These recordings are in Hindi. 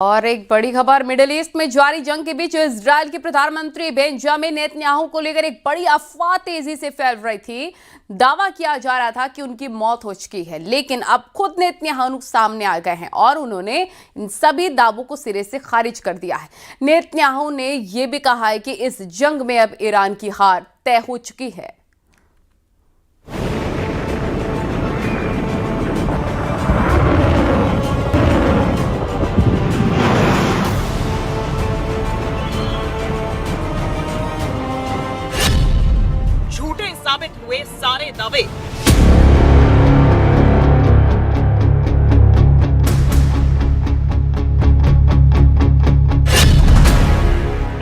और एक बड़ी खबर, मिडिल ईस्ट में जारी जंग के बीच इजराइल के प्रधानमंत्री बेंजामिन नेतन्याहू को लेकर एक बड़ी अफवाह तेजी से फैल रही थी। दावा किया जा रहा था कि उनकी मौत हो चुकी है, लेकिन अब खुद नेतन्याहू सामने आ गए हैं और उन्होंने इन सभी दावों को सिरे से खारिज कर दिया है। नेतन्याहू ने यह भी कहा है कि इस जंग में अब ईरान की हार तय हो चुकी है। साबित हुए सारे दावे।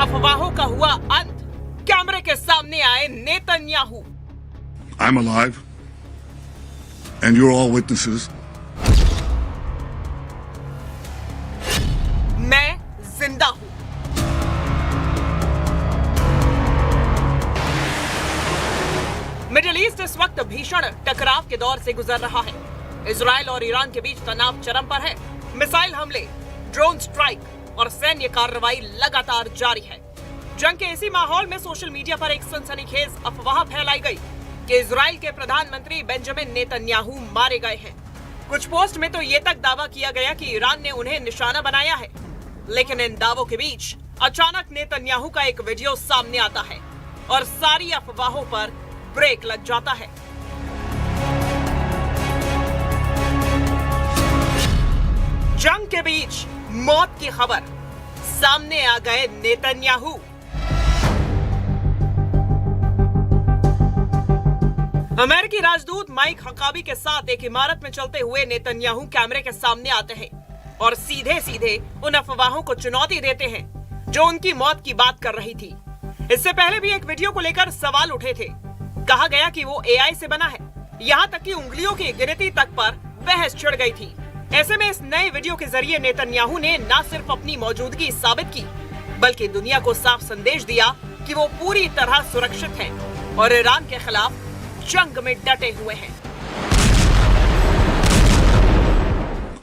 अफवाहों का हुआ अंत, कैमरे के सामने आए Netanyahu. I'm alive and you're all witnesses. मैं जिंदा हूं। मिडिल ईस्ट इस वक्त भीषण टकराव के दौर से गुजर रहा है। इजराइल और ईरान के बीच तनाव चरम पर है। मिसाइल हमले, ड्रोन स्ट्राइक और सैन्य कार्रवाई लगातार जारी है। जंग के इसी माहौल में सोशल मीडिया पर एक सनसनीखेज अफवाह फैलाई गई कि इजराइल के प्रधानमंत्री बेंजामिन नेतन्याहू मारे गए हैं। कुछ पोस्ट में तो ये तक दावा किया गया कि ईरान ने उन्हें निशाना बनाया है, लेकिन इन दावों के बीच अचानक नेतन्याहू का एक वीडियो सामने आता है और सारी अफवाहों पर ब्रेक लग जाता है। जंग के बीच मौत की खबर, सामने आ गए नेतन्याहू। अमेरिकी राजदूत माइक हकाबी के साथ एक इमारत में चलते हुए नेतन्याहू कैमरे के सामने आते हैं और सीधे सीधे उन अफवाहों को चुनौती देते हैं जो उनकी मौत की बात कर रही थी। इससे पहले भी एक वीडियो को लेकर सवाल उठे थे। कहा गया कि वो एआई से बना है, यहाँ तक कि उंगलियों की गिनती तक पर बहस छिड़ गई थी। ऐसे में इस नए वीडियो के जरिए नेतन्याहू ने न सिर्फ अपनी मौजूदगी साबित की, बल्कि दुनिया को साफ संदेश दिया कि वो पूरी तरह सुरक्षित हैं और ईरान के खिलाफ जंग में डटे हुए हैं।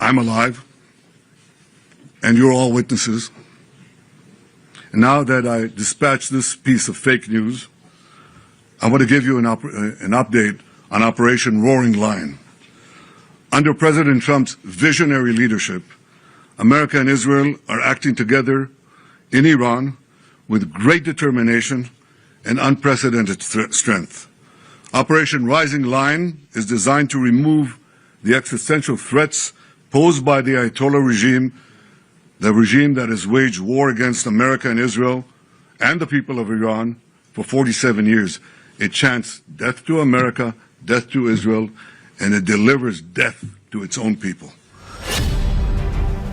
I'm alive and you're all witnesses. And now that I dispatched this piece of fake news, I want to give you an update on Operation Roaring Lion. Under President Trump's visionary leadership, America and Israel are acting together in Iran with great determination and unprecedented strength. Operation Rising Lion is designed to remove the existential threats posed by the Ayatollah regime, the regime that has waged war against America and Israel and the people of Iran for 47 years. It chants death to America, death to Israel, and it delivers death to its own people.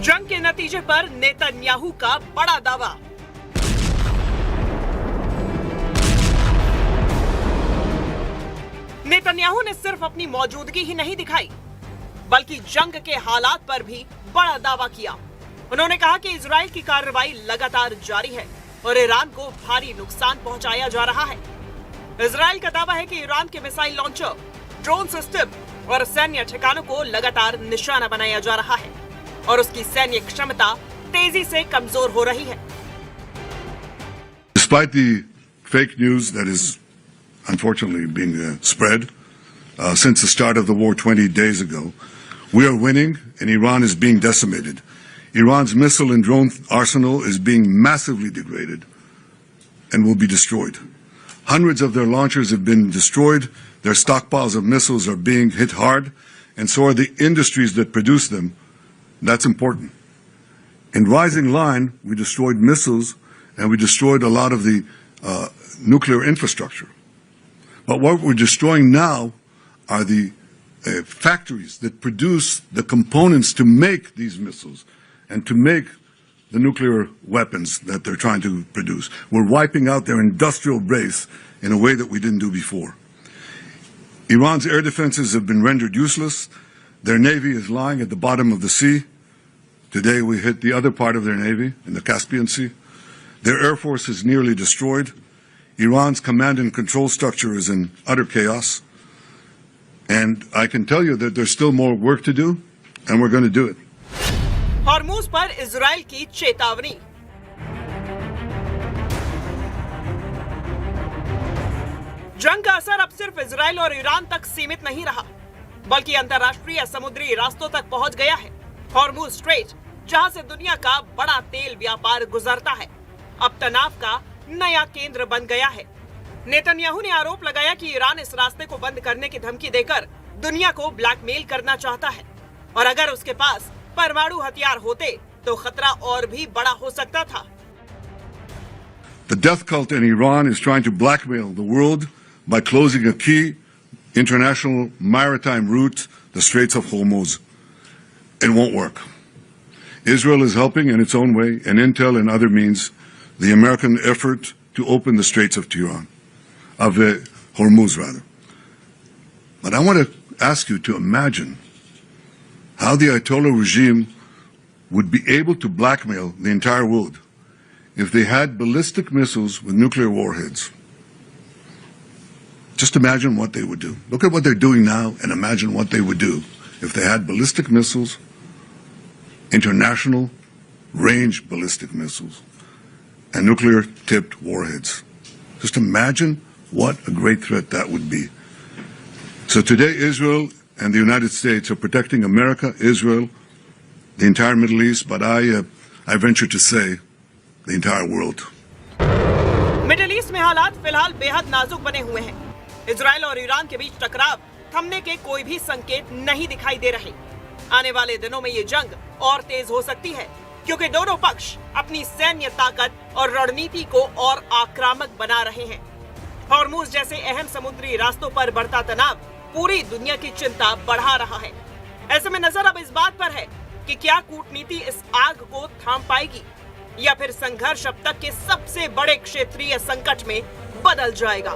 जंग के नतीजे पर नेतन्याहू का बड़ा दावा। नेतन्याहू ने सिर्फ अपनी मौजूदगी ही नहीं दिखाई, बल्कि जंग के हालात पर भी बड़ा दावा किया। उन्होंने कहा कि इजराइल की कार्रवाई लगातार जारी है और ईरान को भारी नुकसान पहुंचाया जा रहा है। इजराइल का दावा है कि ईरान के मिसाइल लॉन्चर, ड्रोन सिस्टम और सैन्य ठिकानों को लगातार निशाना बनाया जा रहा है और उसकी सैन्य क्षमता तेजी से कमजोर हो रही है। Despite the fake news that is unfortunately being spread since the start of the war 20 days ago, we are winning and Iran is being decimated. Iran's missile and drone arsenal is being massively degraded and will be destroyed. Hundreds of their launchers have been destroyed, their stockpiles of missiles are being hit hard, and so are the industries that produce them. That's important. In Rising Lion, we destroyed missiles and we destroyed a lot of the nuclear infrastructure. But what we're destroying now are the factories that produce the components to make these missiles and to make the nuclear weapons that they're trying to produce. We're wiping out their industrial base in a way that we didn't do before. Iran's air defenses have been rendered useless. Their navy is lying at the bottom of the sea. Today we hit the other part of their navy in the Caspian Sea. Their air force is nearly destroyed. Iran's command and control structure is in utter chaos. And I can tell you that there's still more work to do, and we're going to do it. Hormuz पर इजराइल की चेतावनी। जंग का असर अब सिर्फ इजराइल और ईरान तक सीमित नहीं रहा, बल्कि अंतर्राष्ट्रीय समुद्री रास्तों तक पहुंच गया है। हॉर्मुज स्ट्रेट, जहां से दुनिया का बड़ा तेल व्यापार गुजरता है, अब तनाव का नया केंद्र बन गया है। नेतन्याहू ने आरोप लगाया कि ईरान इस रास्ते को बंद करने की धमकी देकर दुनिया को ब्लैकमेल करना चाहता है, और अगर उसके पास परमाणु हथियार होते तो खतरा और भी बड़ा हो सकता था। The death cult in Iran is trying to blackmail the world by closing a key international maritime route, the Straits of Hormuz. It won't work. Israel is helping in its own way, and intel and other means, the American effort to open the Straits of Hormuz, rather. But I want to ask you to imagine how the Ayatollah regime would be able to blackmail the entire world if they had ballistic missiles with nuclear warheads. Just imagine what they would do. Look at what they're doing now and imagine what they would do if they had ballistic missiles, international range ballistic missiles, and nuclear-tipped warheads. Just imagine what a great threat that would be. So today, Israel and the United States are protecting America, Israel, the entire Middle East, but I venture to say the entire world. Middle east में हालात फिलहाल बेहद नाजुक बने हुए हैं। इजराइल और ईरान के बीच टकराव थमने के कोई भी संकेत नहीं दिखाई दे रहे। आने वाले दिनों में ये जंग और तेज हो सकती है, क्योंकि दोनों पक्ष अपनी सैन्य ताकत और रणनीति को और आक्रामक बना रहे हैं। हॉर्मुज जैसे अहम समुद्री रास्तों पर बढ़ता तनाव पूरी दुनिया की चिंता बढ़ा रहा है। ऐसे में नजर अब इस बात पर है कि क्या कूटनीति इस आग को थाम पाएगी, या फिर संघर्ष अब तक के सबसे बड़े क्षेत्रीय संकट में बदल जाएगा।